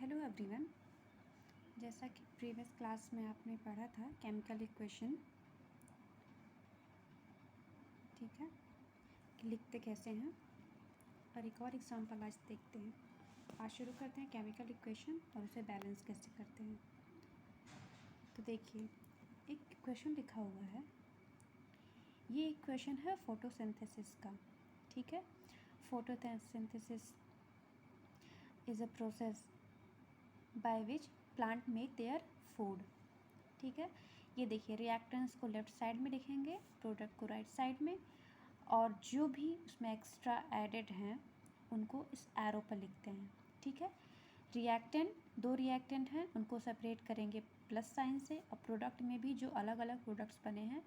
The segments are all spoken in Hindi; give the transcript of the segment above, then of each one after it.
Hello everyone. जैसा कि प्रीवियस क्लास में आपने पढ़ा था केमिकल इक्वेशन, ठीक है, कि लिखते कैसे हैं, और एक और एग्जांपल आज देखते हैं। आज शुरू करते हैं केमिकल इक्वेशन और उसे बैलेंस कैसे करते हैं। तो देखिए, एक इक्वेशन लिखा हुआ है। ये इक्वेशन है फोटोसिंथेसिस का, ठीक है। Photosynthesis is a process by which plant make their food, ठीक है। ये देखिए, रिएक्टेंट्स को लेफ्ट साइड में लिखेंगे, प्रोडक्ट को राइट साइड में, और जो भी उसमें एक्स्ट्रा एडेड हैं उनको इस एरो पर लिखते हैं, ठीक है। दो रिएक्टेंट हैं, उनको सेपरेट करेंगे प्लस साइन से, और प्रोडक्ट में भी जो अलग अलग प्रोडक्ट्स बने हैं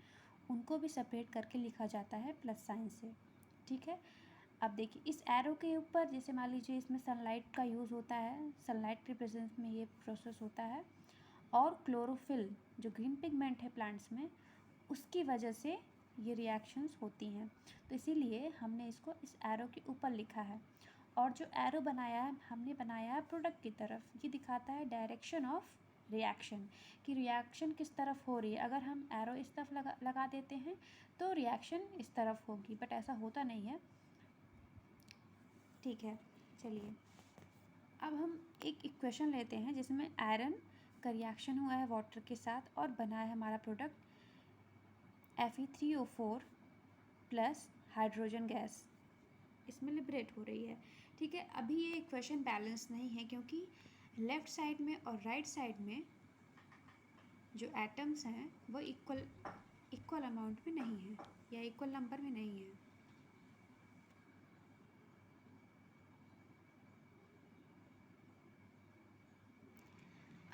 उनको भी सेपरेट करके लिखा जाता है प्लस साइन से, ठीक है। अब देखिए, इस एरो के ऊपर जैसे मान लीजिए इसमें सनलाइट का यूज़ होता है, सनलाइट के प्रेजेंस में ये प्रोसेस होता है, और क्लोरोफिल जो ग्रीन पिगमेंट है प्लांट्स में, उसकी वजह से ये रिएक्शंस होती हैं। तो इसीलिए हमने इसको इस एरो के ऊपर लिखा है, और जो एरो बनाया है हमने बनाया है प्रोडक्ट की तरफ। ये दिखाता है डायरेक्शन ऑफ रिएक्शन, कि रिएक्शन किस तरफ हो रही है। अगर हम एरो इस तरफ लगा देते हैं तो रिएक्शन इस तरफ होगी, बट ऐसा होता नहीं है, ठीक है। चलिए, अब हम एक इक्वेशन लेते हैं जिसमें आयरन का रिएक्शन हुआ है वाटर के साथ और बना है हमारा product Fe3O4 plus hydrogen gas इसमें लिबरेट हो रही है, ठीक है। अभी ये इक्वेशन बैलेंस नहीं है, क्योंकि लेफ़्ट साइड में और राइट साइड में जो एटम्स हैं वो इक्वल अमाउंट में नहीं है, या इक्वल नंबर में नहीं है।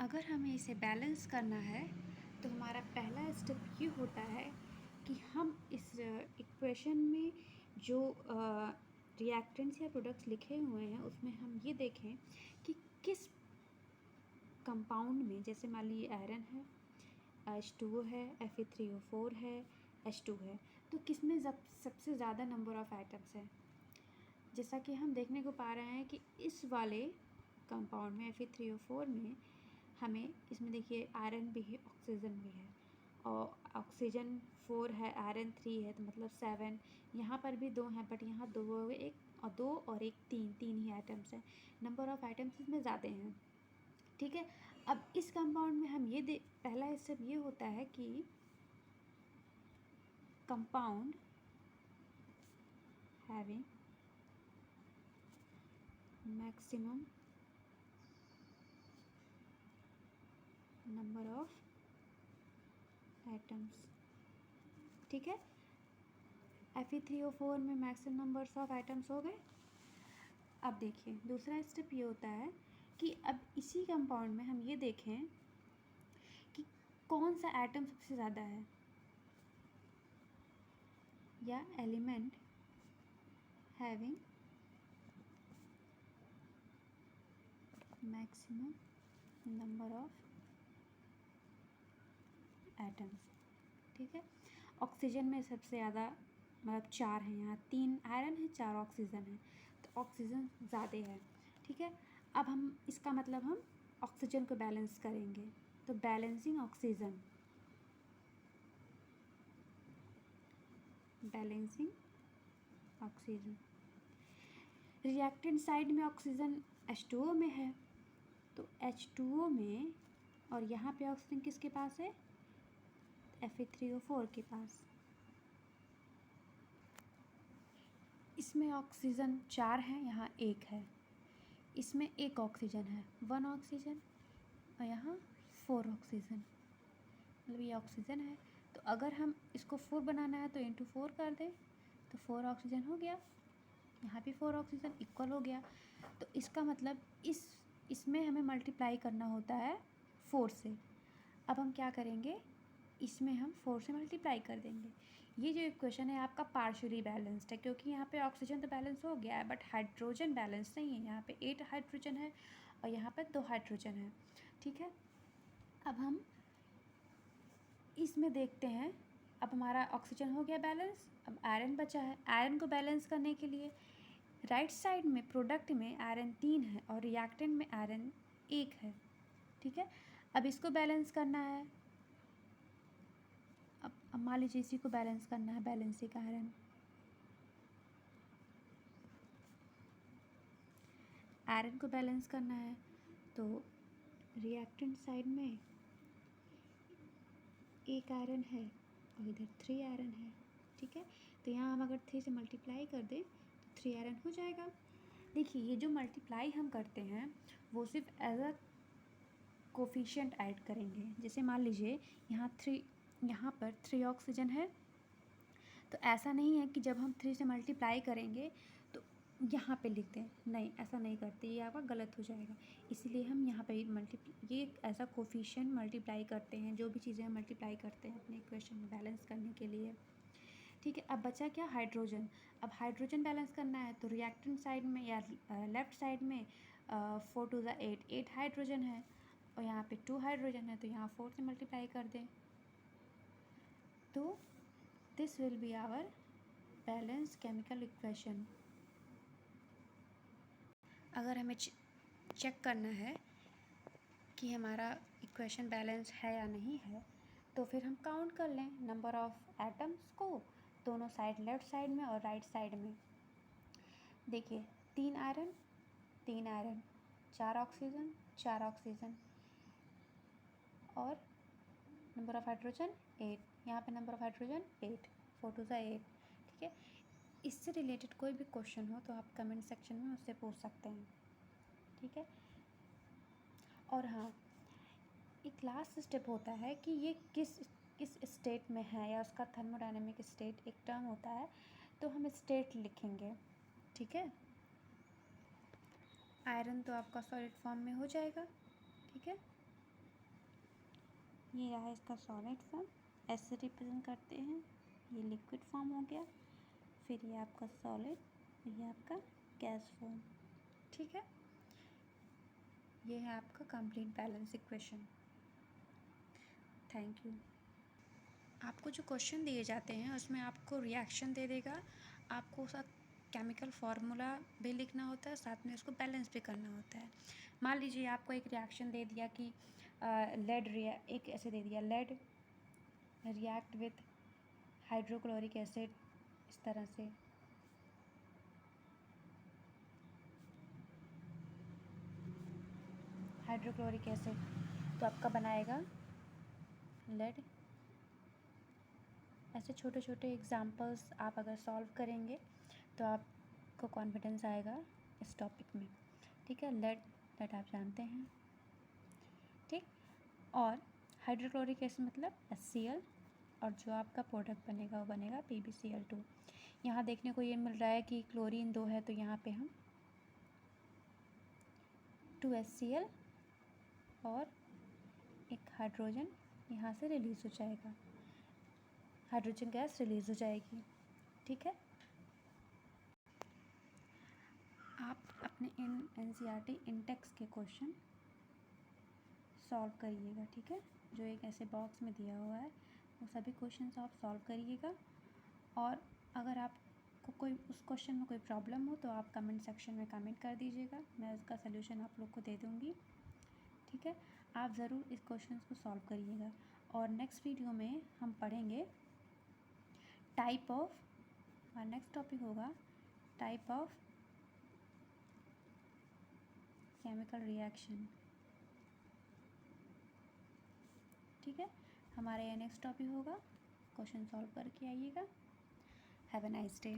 अगर हमें इसे बैलेंस करना है तो हमारा पहला स्टेप ये होता है कि हम इस इक्वेशन में जो रिएक्टेंट्स या प्रोडक्ट्स लिखे हुए हैं उसमें हम ये देखें कि किस कंपाउंड में, जैसे मान लीजिए आयरन है, H2O है, Fe3O4 है, H2 है, तो किस में सबसे ज़्यादा नंबर ऑफ़ एटम्स है। जैसा कि हम देखने को पा रहे हैं कि इस वाले कंपाउंड में Fe3O4 में हमें इसमें देखिए आयरन भी है, ऑक्सीजन भी है, और ऑक्सीजन 4 है, आयरन 3 है, तो मतलब 7। यहाँ पर भी 2 हैं, बट यहाँ 2 हो गए, एक और 2 और एक 3 ही आइटम्स हैं। नंबर ऑफ़ आइटम्स इसमें ज़्यादा हैं, ठीक है। अब इस कंपाउंड में हम ये पहला स्टेप ये होता है कि compound having maximum number of atoms, ठीक है। Fe3O4 में मैक्सिमम नंबर्स ऑफ एटम्स हो गए। अब देखिए, दूसरा स्टेप ये होता है कि अब इसी कंपाउंड में हम ये देखें कि कौन सा एटम सबसे ज़्यादा है, या element having maximum number of atoms, ठीक है। ऑक्सीजन में सबसे ज़्यादा मतलब 4 हैं, यहाँ 3 आयरन है, 4 ऑक्सीजन है, तो ऑक्सीजन ज़्यादा है, ठीक है। अब हम इसका मतलब हम ऑक्सीजन को बैलेंस करेंगे, तो बैलेंसिंग ऑक्सीजन, रिएक्टेंट साइड में ऑक्सीजन H2O में है, तो H2O में, और यहाँ पे ऑक्सीजन किसके पास है, Fe3O4 के पास। इसमें ऑक्सीजन 4 है, यहाँ 1 है, इसमें 1 ऑक्सीजन है, 1 ऑक्सीजन, और यहाँ 4 ऑक्सीजन, मतलब ये ऑक्सीजन है। तो अगर हम इसको 4 बनाना है तो इंटू 4 कर दें, तो 4 ऑक्सीजन हो गया, यहाँ भी 4 ऑक्सीजन इक्वल हो गया। तो इसका मतलब इसमें हमें मल्टीप्लाई करना होता है 4 से। अब हम क्या करेंगे, इसमें हम 4 से मल्टीप्लाई कर देंगे। ये जो इक्वेशन है आपका पार्शियली बैलेंस्ड है, क्योंकि यहाँ पे ऑक्सीजन तो बैलेंस हो गया है, बट हाइड्रोजन बैलेंस नहीं है। यहाँ पे 8 हाइड्रोजन है और यहाँ पे 2 हाइड्रोजन है, ठीक है। अब हम इसमें देखते हैं, अब हमारा ऑक्सीजन हो गया बैलेंस, अब आयरन बचा है। आयरन को बैलेंस करने के लिए राइट साइड में प्रोडक्ट में आयरन 3 है और रिएक्टेंट में आयरन एक है, ठीक है। अब इसको बैलेंस करना है, अब मान लीजिए इसी को बैलेंस करना है, बैलेंसिंग आयरन। आयरन को बैलेंस करना है तो रिएक्टेंट साइड में एक आयरन है और इधर 3 आयरन है, ठीक है। तो यहाँ हम अगर 3 से मल्टीप्लाई कर दें तो 3 आयरन हो जाएगा। देखिए ये जो मल्टीप्लाई हम करते हैं वो सिर्फ एज अ कोफिशिएंट ऐड करेंगे। जैसे मान लीजिए यहाँ पर 3 ऑक्सीजन है, तो ऐसा नहीं है कि जब हम 3 से मल्टीप्लाई करेंगे तो यहाँ पे लिख दें, नहीं ऐसा नहीं करते, ये आपका गलत हो जाएगा। इसीलिए हम यहाँ पे ये ऐसा कोफिशिएंट मल्टीप्लाई करते हैं, जो भी चीज़ें हम मल्टीप्लाई करते हैं अपने इक्वेशन में बैलेंस करने के लिए, ठीक है। अब बचा क्या, हाइड्रोजन। अब हाइड्रोजन बैलेंस करना है तो रिएक्टेंट साइड में या लेफ्ट साइड में 4 टू ज़ा 8 हाइड्रोजन है और यहाँ पे 2 हाइड्रोजन है, तो यहाँ 4 से मल्टीप्लाई कर दें तो this will be our balance chemical equation. अगर हमें चेक करना है कि हमारा इक्वेशन बैलेंस है या नहीं है तो फिर हम काउंट कर लें नंबर ऑफ एटम्स को दोनों साइड, लेफ्ट साइड में और राइट साइड में। देखिए 3 आयरन 3 आयरन, 4 ऑक्सीजन 4 ऑक्सीजन और नंबर ऑफ हाइड्रोजन 8, यहाँ पे नंबर ऑफ हाइड्रोजन 8, 4 टू ज़ा 8, ठीक है। इससे रिलेटेड कोई भी क्वेश्चन हो तो आप कमेंट सेक्शन में उससे पूछ सकते हैं, ठीक है। और हाँ, एक लास्ट स्टेप होता है कि ये किस स्टेट में है या उसका थर्मोडायनेमिक स्टेट एक टर्म होता है, तो हम स्टेट लिखेंगे, ठीक है। आयरन तो आपका सॉलिड फॉर्म में हो जाएगा, ठीक है। ये रहा इसका सॉलिड फॉर्म, एस से रिप्रेजेंट करते हैं, ये लिक्विड फॉर्म हो गया, फिर ये आपका सॉलिड, ये आपका गैस फॉर्म, ठीक है। ये है आपका complete balance equation. Thank you. आपको जो क्वेश्चन दिए जाते हैं उसमें आपको रिएक्शन दे देगा, आपको उसका केमिकल फार्मूला भी लिखना होता है, साथ में उसको बैलेंस भी करना होता है। मान लीजिए आपको एक रिएक्शन दे दिया कि एक ऐसे दे दिया, lead react with hydrochloric acid, इस तरह से हाइड्रोक्लोरिक एसिड, तो आपका बनाएगा लेड। ऐसे छोटे छोटे एग्जांपल्स आप अगर सॉल्व करेंगे तो आपको कॉन्फिडेंस आएगा इस टॉपिक में, ठीक है। लेड आप जानते हैं, ठीक। और हाइड्रोक्लोरिक एसिड मतलब HCl, और जो आपका प्रोडक्ट बनेगा वो बनेगा PbCl2। यहाँ देखने को ये मिल रहा है कि क्लोरीन 2 है तो यहाँ पे हम 2HCl और एक हाइड्रोजन यहाँ से रिलीज़ हो जाएगा, हाइड्रोजन गैस रिलीज़ हो जाएगी, ठीक है। आप अपने NCERT इंटेक्स के क्वेश्चन सॉल्व करिएगा, ठीक है। जो एक ऐसे बॉक्स में दिया हुआ है वो सभी क्वेश्चंस आप सॉल्व करिएगा, और अगर आपको कोई उस क्वेश्चन में कोई प्रॉब्लम हो तो आप कमेंट सेक्शन में कमेंट कर दीजिएगा, मैं उसका सलूशन आप लोग को दे दूँगी, ठीक है। आप ज़रूर इस क्वेश्चन को सॉल्व करिएगा। और नेक्स्ट वीडियो में हम पढ़ेंगे टाइप ऑफ, और नेक्स्ट टॉपिक होगा टाइप ऑफ केमिकल रिएक्शन, ठीक है। हमारा यह नेक्स्ट टॉपिक होगा, क्वेश्चन सॉल्व करके आइएगा। Have a nice day.